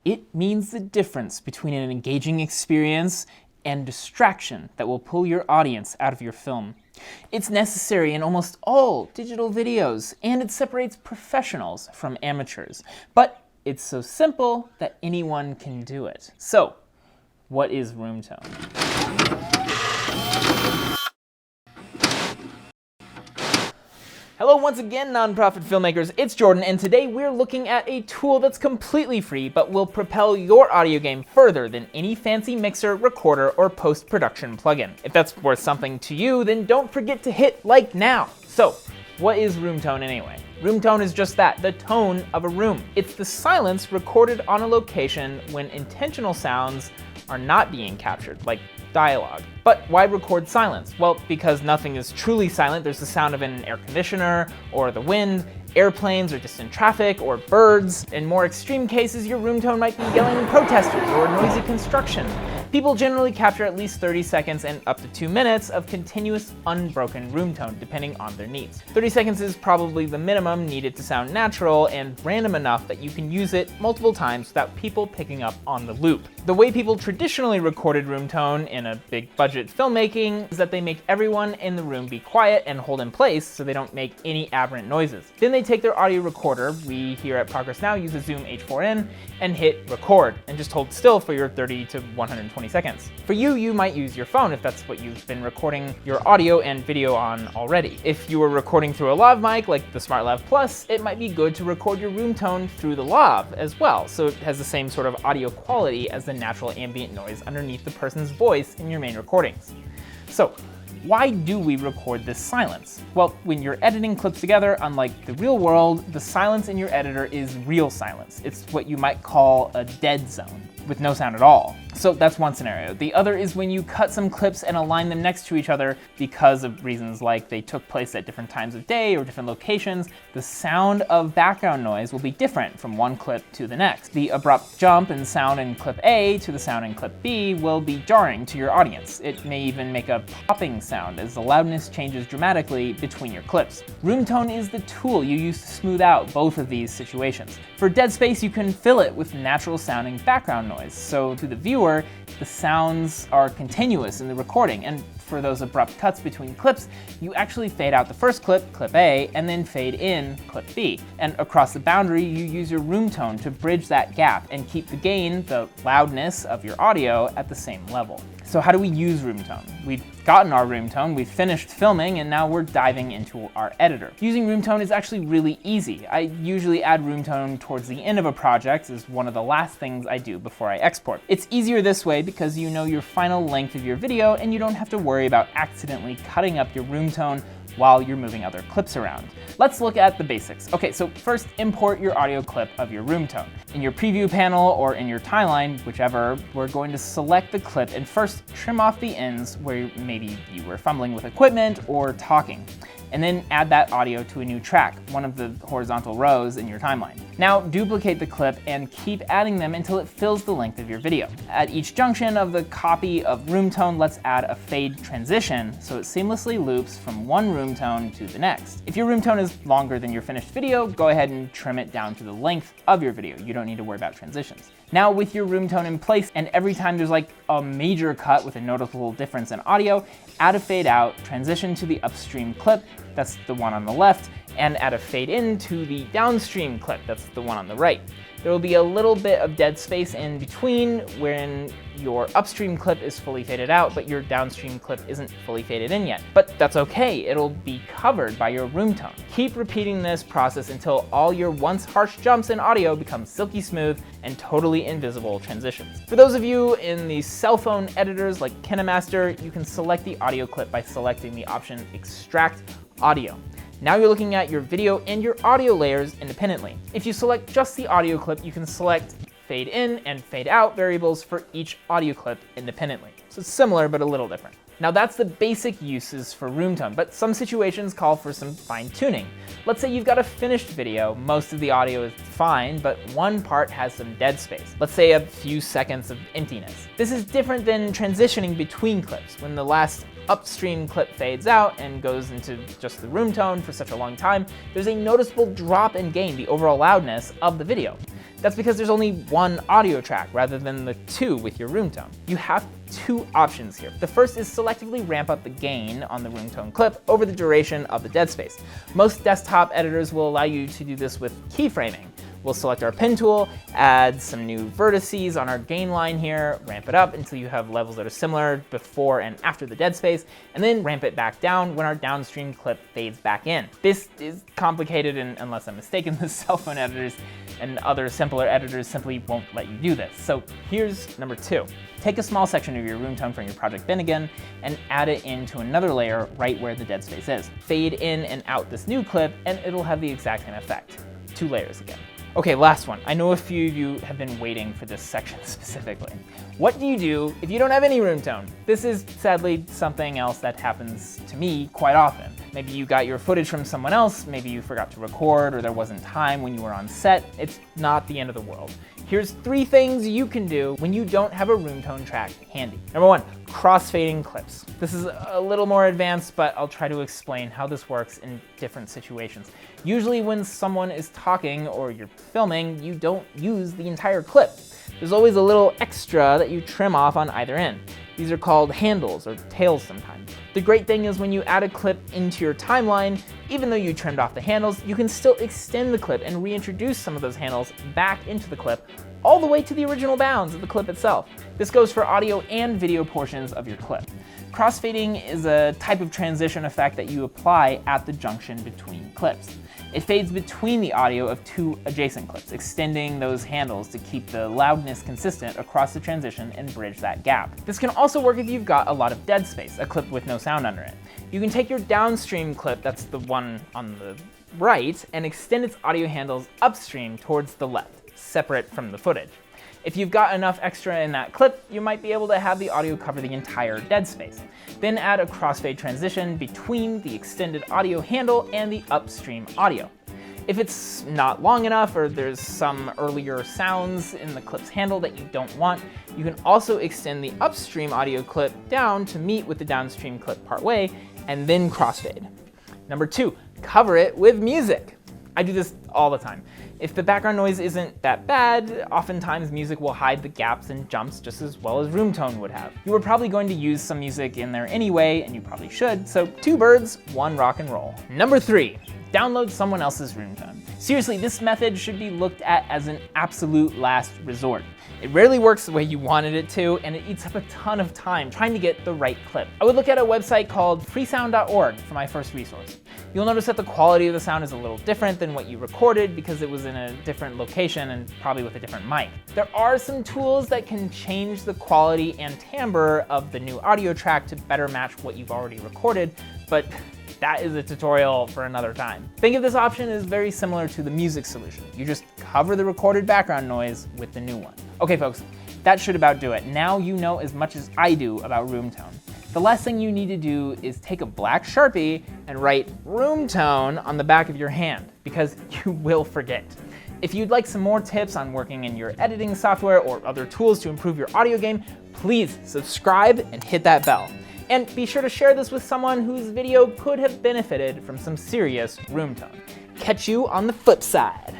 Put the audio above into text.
It means the difference between an engaging experience and distraction that will pull your audience out of your film. It's necessary in almost all digital videos, and it separates professionals from amateurs. But it's so simple that anyone can do it. So, what is roomtone? Hello once again, nonprofit filmmakers, it's Jordan, and today we're looking at a tool that's completely free but will propel your audio game further than any fancy mixer, recorder, or post-production plugin. If that's worth something to you, then don't forget to hit like now. So, what is roomtone anyway? Roomtone is just that, the tone of a room. It's the silence recorded on a location when intentional sounds are not being captured, like dialogue. But why record silence? Well, because nothing is truly silent. There's the sound of an air conditioner, or the wind, airplanes, or distant traffic, or birds. In more extreme cases, your roomtone might be yelling protesters or noisy construction. People generally capture at least 30 seconds and up to 2 minutes of continuous, unbroken roomtone, depending on their needs. 30 seconds is probably the minimum needed to sound natural and random enough that you can use it multiple times without people picking up on the loop. The way people traditionally recorded roomtone in a big budget filmmaking is that they make everyone in the room be quiet and hold in place so they don't make any aberrant noises. Then they take their audio recorder, we here at Progress Now use a Zoom H4n, and hit record, and just hold still for your 30 to 120 seconds. For you, you might use your phone if that's what you've been recording your audio and video on already. If you were recording through a lav mic like the SmartLav Plus, it might be good to record your roomtone through the lav as well, so it has the same sort of audio quality as the natural ambient noise underneath the person's voice in your main recordings. So, why do we record this silence? Well, when you're editing clips together, unlike the real world, the silence in your editor is real silence. It's what you might call a dead zone, with no sound at all. So that's one scenario. The other is when you cut some clips and align them next to each other because of reasons like they took place at different times of day or different locations, the sound of background noise will be different from one clip to the next. The abrupt jump in sound in clip A to the sound in clip B will be jarring to your audience. It may even make a popping sound as the loudness changes dramatically between your clips. Roomtone is the tool you use to smooth out both of these situations. For dead space, you can fill it with natural sounding background noise, so to the viewer, the sounds are continuous in the recording, and for those abrupt cuts between clips, you actually fade out the first clip, clip A, and then fade in clip B. And across the boundary, you use your roomtone to bridge that gap and keep the gain, the loudness of your audio, at the same level. So how do we use roomtone? We've gotten our roomtone, we've finished filming, and now we're diving into our editor. Using roomtone is actually really easy. I usually add roomtone towards the end of a project as one of the last things I do before I export. It's easier this way because you know your final length of your video and you don't have to worry about accidentally cutting up your roomtone while you're moving other clips around. Let's look at the basics. Okay, so first import your audio clip of your roomtone. In your preview panel or in your timeline, whichever, we're going to select the clip and first trim off the ends where maybe you were fumbling with equipment or talking. And then add that audio to a new track, one of the horizontal rows in your timeline. Now duplicate the clip and keep adding them until it fills the length of your video. At each junction of the copy of roomtone, let's add a fade transition so it seamlessly loops from one roomtone to the next. If your roomtone is longer than your finished video, go ahead and trim it down to the length of your video. You don't need to worry about transitions. Now with your roomtone in place, and every time there's like a major cut with a noticeable difference in audio, add a fade out, transition to the upstream clip, that's the one on the left, and add a fade in to the downstream clip, that's the one on the right. There will be a little bit of dead space in between when your upstream clip is fully faded out, but your downstream clip isn't fully faded in yet. But that's okay, it'll be covered by your roomtone. Keep repeating this process until all your once harsh jumps in audio become silky smooth and totally invisible transitions. For those of you in the cell phone editors like KineMaster, you can select the audio clip by selecting the option Extract Audio. Now you're looking at your video and your audio layers independently. If you select just the audio clip, you can select fade in and fade out variables for each audio clip independently. So it's similar, but a little different. Now that's the basic uses for roomtone, but some situations call for some fine tuning. Let's say you've got a finished video, most of the audio is fine, but one part has some dead space. Let's say a few seconds of emptiness. This is different than transitioning between clips. When the last upstream clip fades out and goes into just the roomtone for such a long time, there's a noticeable drop in gain, the overall loudness of the video. That's because there's only one audio track rather than the two with your Roomtone. You have two options here. The first is selectively ramp up the gain on the Roomtone clip over the duration of the dead space. Most desktop editors will allow you to do this with keyframing. We'll select our pen tool, add some new vertices on our gain line here, ramp it up until you have levels that are similar before and after the dead space, and then ramp it back down when our downstream clip fades back in. This is complicated, and unless I'm mistaken, the cell phone editors and other simpler editors simply won't let you do this. So here's number two. Take a small section of your Roomtone from your project bin again and add it into another layer right where the dead space is. Fade in and out this new clip and it'll have the exact same effect. 2 layers again. Okay, last one. I know a few of you have been waiting for this section specifically. What do you do if you don't have any Roomtone? This is sadly something else that happens to me quite often. Maybe you got your footage from someone else, maybe you forgot to record, or there wasn't time when you were on set. It's not the end of the world. Here's 3 things you can do when you don't have a Roomtone track handy. Number 1, crossfading clips. This is a little more advanced, but I'll try to explain how this works in different situations. Usually when someone is talking or you're filming, you don't use the entire clip. There's always a little extra that you trim off on either end. These are called handles or tails sometimes. The great thing is when you add a clip into your timeline, even though you trimmed off the handles, you can still extend the clip and reintroduce some of those handles back into the clip all the way to the original bounds of the clip itself. This goes for audio and video portions of your clip. Crossfading is a type of transition effect that you apply at the junction between clips. It fades between the audio of 2 adjacent clips, extending those handles to keep the loudness consistent across the transition and bridge that gap. This can also work if you've got a lot of dead space, a clip with no sound under it. You can take your downstream clip, that's the one on the right, and extend its audio handles upstream towards the left, separate from the footage. If you've got enough extra in that clip, you might be able to have the audio cover the entire dead space. Then add a crossfade transition between the extended audio handle and the upstream audio. If it's not long enough or there's some earlier sounds in the clip's handle that you don't want, you can also extend the upstream audio clip down to meet with the downstream clip partway and then crossfade. Number 2, cover it with music. I do this all the time. If the background noise isn't that bad, oftentimes music will hide the gaps and jumps just as well as Roomtone would have. You were probably going to use some music in there anyway, and you probably should, so 2 birds, 1 rock and roll. Number 3, download someone else's Roomtone. Seriously, this method should be looked at as an absolute last resort. It rarely works the way you wanted it to, and it eats up a ton of time trying to get the right clip. I would look at a website called freesound.org for my first resource. You'll notice that the quality of the sound is a little different than what you recorded because it was in a different location and probably with a different mic. There are some tools that can change the quality and timbre of the new audio track to better match what you've already recorded, but that is a tutorial for another time. Think of this option as very similar to the music solution. You just cover the recorded background noise with the new one. Okay folks, that should about do it. Now you know as much as I do about Roomtone. The last thing you need to do is take a black Sharpie and write Roomtone on the back of your hand, because you will forget. If you'd like some more tips on working in your editing software or other tools to improve your audio game, please subscribe and hit that bell. And be sure to share this with someone whose video could have benefited from some serious Roomtone. Catch you on the flip side.